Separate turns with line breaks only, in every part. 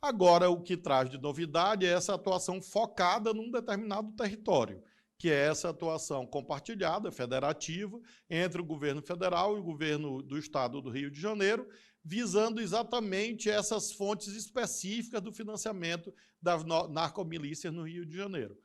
Agora, o que traz de novidade é essa atuação focada num determinado território, que é essa atuação compartilhada, federativa, entre o governo federal e o governo do estado do Rio de Janeiro, visando exatamente essas fontes específicas do financiamento das narcomilícias no Rio de Janeiro.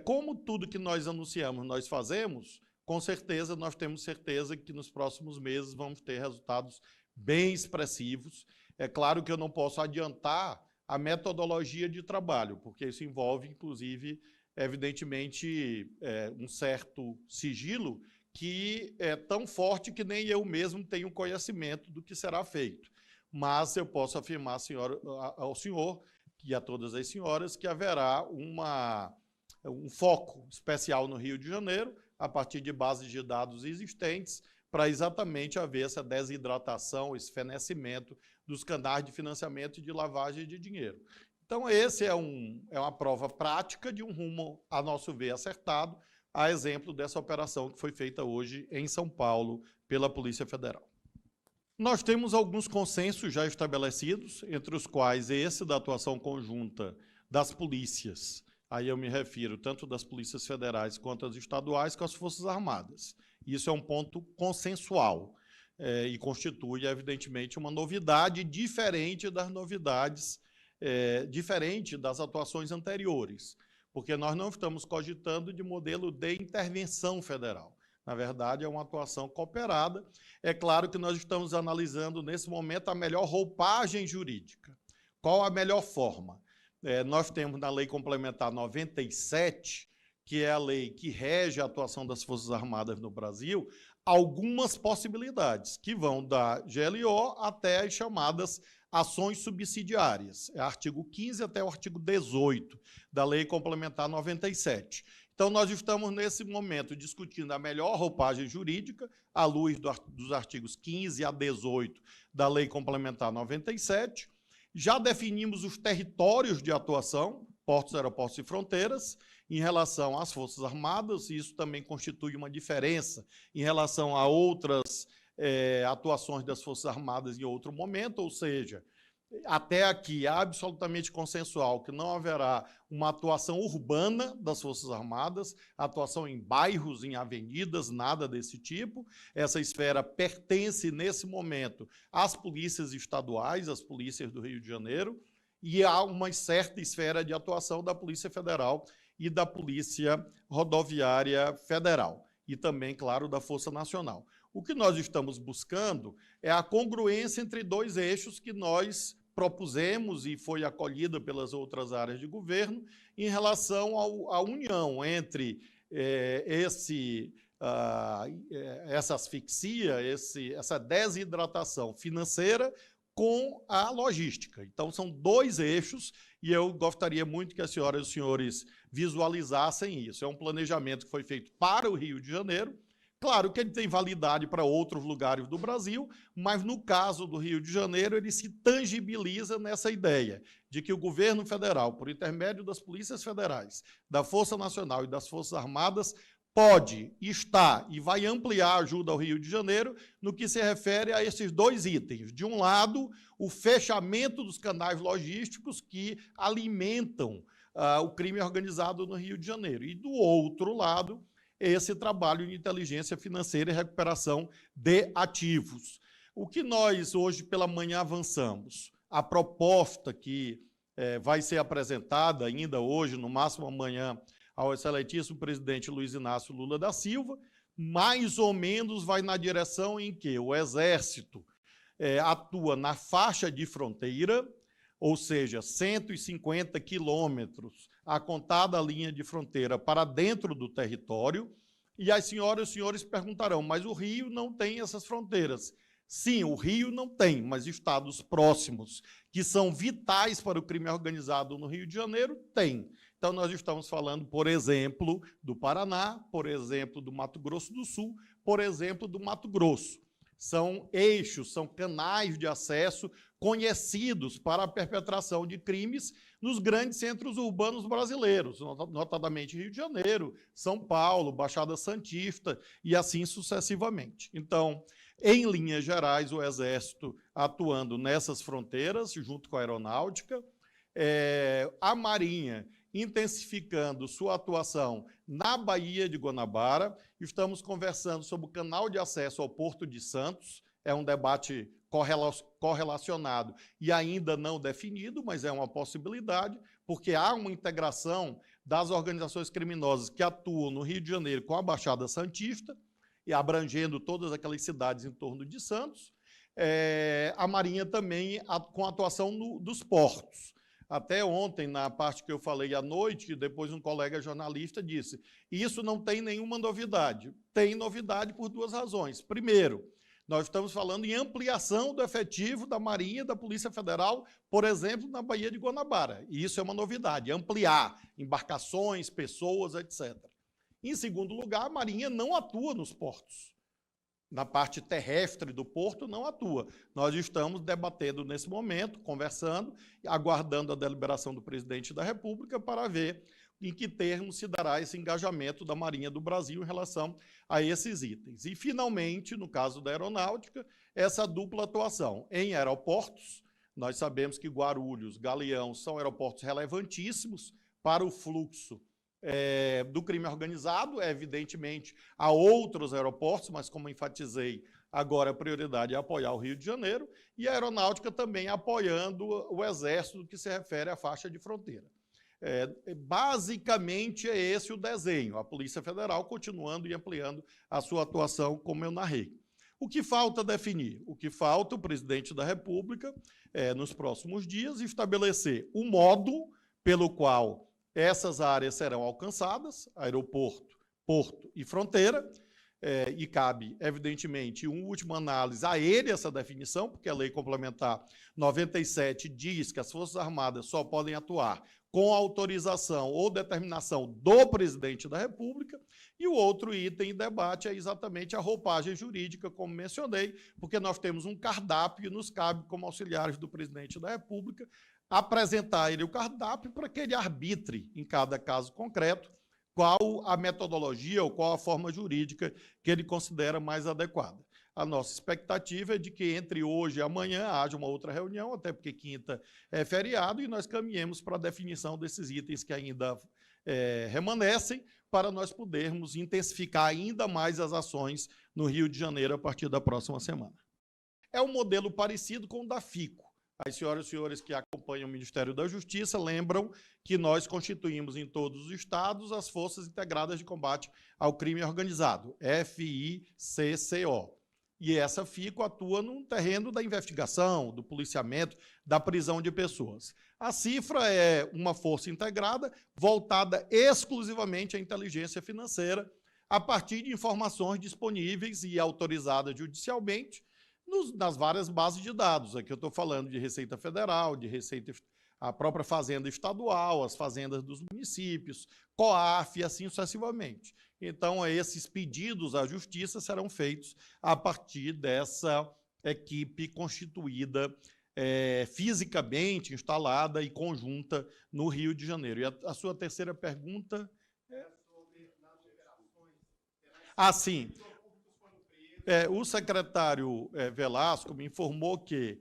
Como tudo que nós anunciamos nós fazemos, com certeza nós temos certeza que nos próximos meses vamos ter resultados bem expressivos. É claro que eu não posso adiantar a metodologia de trabalho, porque isso envolve, inclusive, evidentemente, um certo sigilo que é tão forte que nem eu mesmo tenho conhecimento do que será feito. Mas eu posso afirmar ao senhor e a todas as senhoras que haverá um foco especial no Rio de Janeiro, a partir de bases de dados existentes, para exatamente haver essa desidratação, esse fenecimento dos canais de financiamento e de lavagem de dinheiro. Então, esse é uma prova prática de um rumo, a nosso ver, acertado, a exemplo dessa operação que foi feita hoje em São Paulo pela Polícia Federal. Nós temos alguns consensos já estabelecidos, entre os quais esse da atuação conjunta das polícias, aí eu me refiro tanto das polícias federais quanto das estaduais, com as Forças Armadas. Isso é um ponto consensual e constitui, evidentemente, uma novidade diferente das novidades, diferente das atuações anteriores, porque nós não estamos cogitando de modelo de intervenção federal. Na verdade, é uma atuação cooperada. É claro que nós estamos analisando, nesse momento, a melhor roupagem jurídica. Qual a melhor forma? Nós temos na Lei Complementar 97, que é a lei que rege a atuação das Forças Armadas no Brasil, algumas possibilidades, que vão da GLO até as chamadas ações subsidiárias. É artigo 15 até o artigo 18 da Lei Complementar 97. Então, nós estamos, nesse momento, discutindo a melhor roupagem jurídica, à luz dos artigos 15 a 18 da Lei Complementar 97. Já definimos os territórios de atuação, portos, aeroportos e fronteiras, em relação às Forças Armadas, e isso também constitui uma diferença em relação a outras atuações das Forças Armadas em outro momento, ou seja, até aqui é absolutamente consensual que não haverá uma atuação urbana das Forças Armadas, atuação em bairros, em avenidas, nada desse tipo. Essa esfera pertence, nesse momento, às polícias estaduais, às polícias do Rio de Janeiro, e há uma certa esfera de atuação da Polícia Federal e da Polícia Rodoviária Federal, e também, claro, da Força Nacional. O que nós estamos buscando é a congruência entre dois eixos que nós propusemos e foi acolhida pelas outras áreas de governo em relação à união entre essa asfixia, essa desidratação financeira com a logística. Então, são dois eixos e eu gostaria muito que as senhoras e os senhores visualizassem isso. É um planejamento que foi feito para o Rio de Janeiro. Claro que ele tem validade para outros lugares do Brasil, mas no caso do Rio de Janeiro, ele se tangibiliza nessa ideia de que o governo federal, por intermédio das polícias federais, da Força Nacional e das Forças Armadas, pode, está e vai ampliar a ajuda ao Rio de Janeiro no que se refere a esses dois itens. De um lado, o fechamento dos canais logísticos que alimentam o crime organizado no Rio de Janeiro. E do outro lado, esse trabalho de inteligência financeira e recuperação de ativos. O que nós hoje pela manhã avançamos? A proposta que vai ser apresentada ainda hoje, no máximo amanhã, ao excelentíssimo presidente Luiz Inácio Lula da Silva, mais ou menos vai na direção em que o Exército atua na faixa de fronteira, ou seja, 150 quilômetros a contar da linha de fronteira para dentro do território, e as senhoras e os senhores perguntarão, mas o Rio não tem essas fronteiras. Sim, o Rio não tem, mas estados próximos, que são vitais para o crime organizado no Rio de Janeiro, tem. Então, nós estamos falando, por exemplo, do Paraná, por exemplo, do Mato Grosso do Sul, por exemplo, do Mato Grosso. São eixos, são canais de acesso conhecidos para a perpetração de crimes nos grandes centros urbanos brasileiros, notadamente Rio de Janeiro, São Paulo, Baixada Santista e assim sucessivamente. Então, em linhas gerais, o Exército atuando nessas fronteiras, junto com a Aeronáutica, A Marinha intensificando sua atuação na Baía de Guanabara. Estamos conversando sobre o canal de acesso ao Porto de Santos. É um debate correlacionado e ainda não definido, mas é uma possibilidade, porque há uma integração das organizações criminosas que atuam no Rio de Janeiro com a Baixada Santista, e abrangendo todas aquelas cidades em torno de Santos. A Marinha também com atuação dos portos. Até ontem, na parte que eu falei à noite, depois um colega jornalista disse, isso não tem nenhuma novidade. Tem novidade por duas razões. Primeiro, nós estamos falando em ampliação do efetivo da Marinha e da Polícia Federal, por exemplo, na Baía de Guanabara. E isso é uma novidade, ampliar embarcações, pessoas, etc. Em segundo lugar, a Marinha não atua nos portos. Na parte terrestre do porto, não atua. Nós estamos debatendo nesse momento, conversando, aguardando a deliberação do presidente da República para ver em que termos se dará esse engajamento da Marinha do Brasil em relação a esses itens. E, finalmente, no caso da aeronáutica, essa dupla atuação em aeroportos. Nós sabemos que Guarulhos, Galeão são aeroportos relevantíssimos para o fluxo do crime organizado. Evidentemente, há outros aeroportos, mas como enfatizei, agora a prioridade é apoiar o Rio de Janeiro, e a aeronáutica também apoiando o Exército no que se refere à faixa de fronteira. Basicamente é esse o desenho, a Polícia Federal continuando e ampliando a sua atuação, como eu narrei. O que falta definir? O que falta o presidente da República, nos próximos dias, estabelecer o modo pelo qual essas áreas serão alcançadas, aeroporto, porto e fronteira, e cabe, evidentemente, uma última análise a ele essa definição, porque a Lei Complementar 97 diz que as Forças Armadas só podem atuar com autorização ou determinação do presidente da República, e o outro item em debate é exatamente a roupagem jurídica, como mencionei, porque nós temos um cardápio e nos cabe, como auxiliares do presidente da República, apresentar ele o cardápio para que ele arbitre, em cada caso concreto, qual a metodologia ou qual a forma jurídica que ele considera mais adequada. A nossa expectativa é de que entre hoje e amanhã haja uma outra reunião, até porque quinta é feriado, e nós caminhemos para a definição desses itens que ainda remanescem, para nós podermos intensificar ainda mais as ações no Rio de Janeiro a partir da próxima semana. É um modelo parecido com o da FICO. As senhoras e senhores que acompanham o Ministério da Justiça lembram que nós constituímos em todos os estados as Forças Integradas de Combate ao Crime Organizado, FICCO. E essa FICO atua no terreno da investigação, do policiamento, da prisão de pessoas. A cifra é uma força integrada voltada exclusivamente à inteligência financeira, a partir de informações disponíveis e autorizadas judicialmente, nas várias bases de dados. Aqui eu estou falando de Receita Federal, a própria Fazenda Estadual, as fazendas dos municípios, COAF e assim sucessivamente. Então, esses pedidos à Justiça serão feitos a partir dessa equipe constituída fisicamente, instalada e conjunta no Rio de Janeiro. E a sua terceira pergunta é sobre as operações. Sim. O secretário Velasco me informou que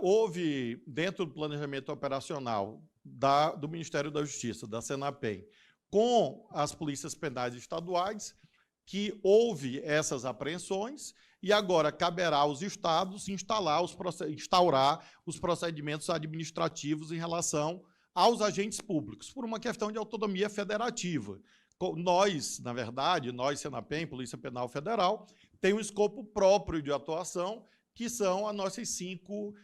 houve, dentro do planejamento operacional do Ministério da Justiça, da Senapem, com as polícias penais estaduais, que houve essas apreensões e agora caberá aos estados instaurar os procedimentos administrativos em relação aos agentes públicos, por uma questão de autonomia federativa. Nós, na verdade, Senapem, Polícia Penal Federal, tem um escopo próprio de atuação, que são as nossas 5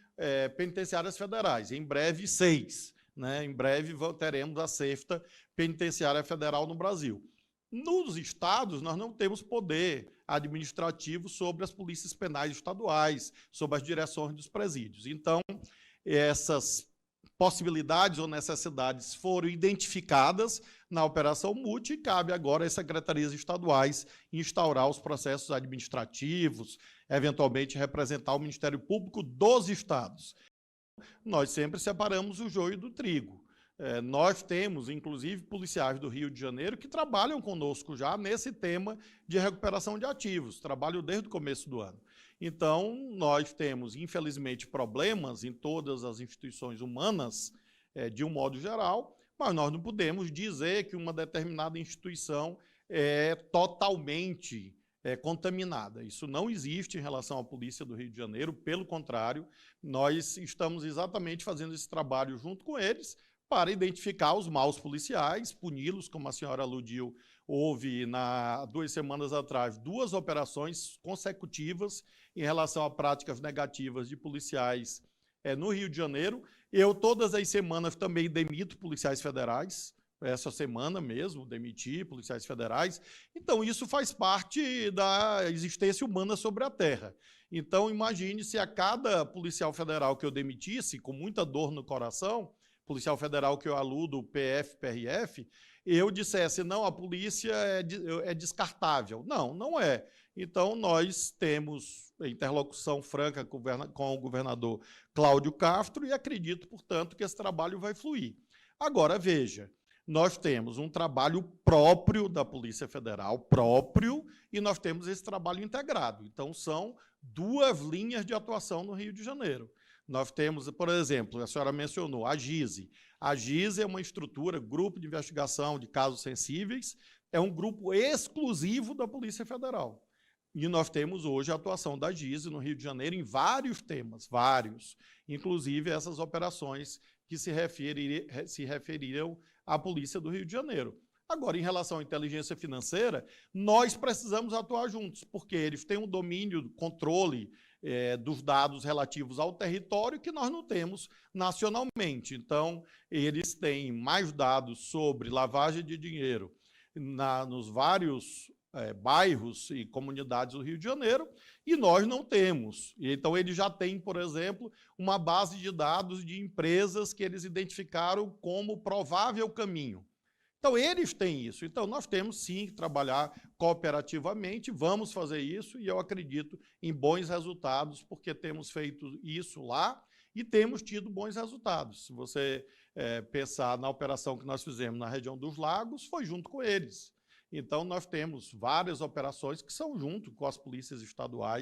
penitenciárias federais, em breve 6. Né? Em breve teremos a 6ª penitenciária federal no Brasil. Nos estados, nós não temos poder administrativo sobre as polícias penais estaduais, sobre as direções dos presídios. Então, essas possibilidades ou necessidades foram identificadas na Operação MUTI e cabe agora às secretarias estaduais instaurar os processos administrativos, eventualmente representar o Ministério Público dos estados. Nós sempre separamos o joio do trigo. Nós temos, inclusive, policiais do Rio de Janeiro que trabalham conosco já nesse tema de recuperação de ativos, trabalham desde o começo do ano. Então, nós temos, infelizmente, problemas em todas as instituições humanas de um modo geral, mas nós não podemos dizer que uma determinada instituição é totalmente contaminada. Isso não existe em relação à Polícia do Rio de Janeiro, pelo contrário, nós estamos exatamente fazendo esse trabalho junto com eles para identificar os maus policiais, puni-los, como a senhora aludiu. Houve, 2 semanas atrás, 2 operações consecutivas em relação a práticas negativas de policiais no Rio de Janeiro. Eu, todas as semanas, também demito policiais federais. Essa semana mesmo, demiti policiais federais. Então, isso faz parte da existência humana sobre a terra. Então, imagine se a cada policial federal que eu demitisse, com muita dor no coração, policial federal que eu aludo, PF, PRF, eu dissesse, não, a polícia é descartável. Não, não é. Então, nós temos interlocução franca com o governador Cláudio Castro e acredito, portanto, que esse trabalho vai fluir. Agora, veja, nós temos um trabalho próprio da Polícia Federal, e nós temos esse trabalho integrado. Então, são 2 linhas de atuação no Rio de Janeiro. Nós temos, por exemplo, a senhora mencionou, a GISE. A GISE é uma estrutura, Grupo de Investigação de Casos Sensíveis, é um grupo exclusivo da Polícia Federal. E nós temos hoje a atuação da GISE no Rio de Janeiro em vários temas, inclusive essas operações que se referiram à Polícia do Rio de Janeiro. Agora, em relação à inteligência financeira, nós precisamos atuar juntos, porque eles têm um domínio, controle dos dados relativos ao território que nós não temos nacionalmente. Então, eles têm mais dados sobre lavagem de dinheiro nos vários bairros e comunidades do Rio de Janeiro, e nós não temos. Então, eles já têm, por exemplo, uma base de dados de empresas que eles identificaram como provável caminho. Então, eles têm isso. Então, nós temos, sim, que trabalhar cooperativamente, vamos fazer isso, e eu acredito em bons resultados, porque temos feito isso lá e temos tido bons resultados. Se você pensar na operação que nós fizemos na região dos Lagos, foi junto com eles. Então, nós temos várias operações que são junto com as polícias estaduais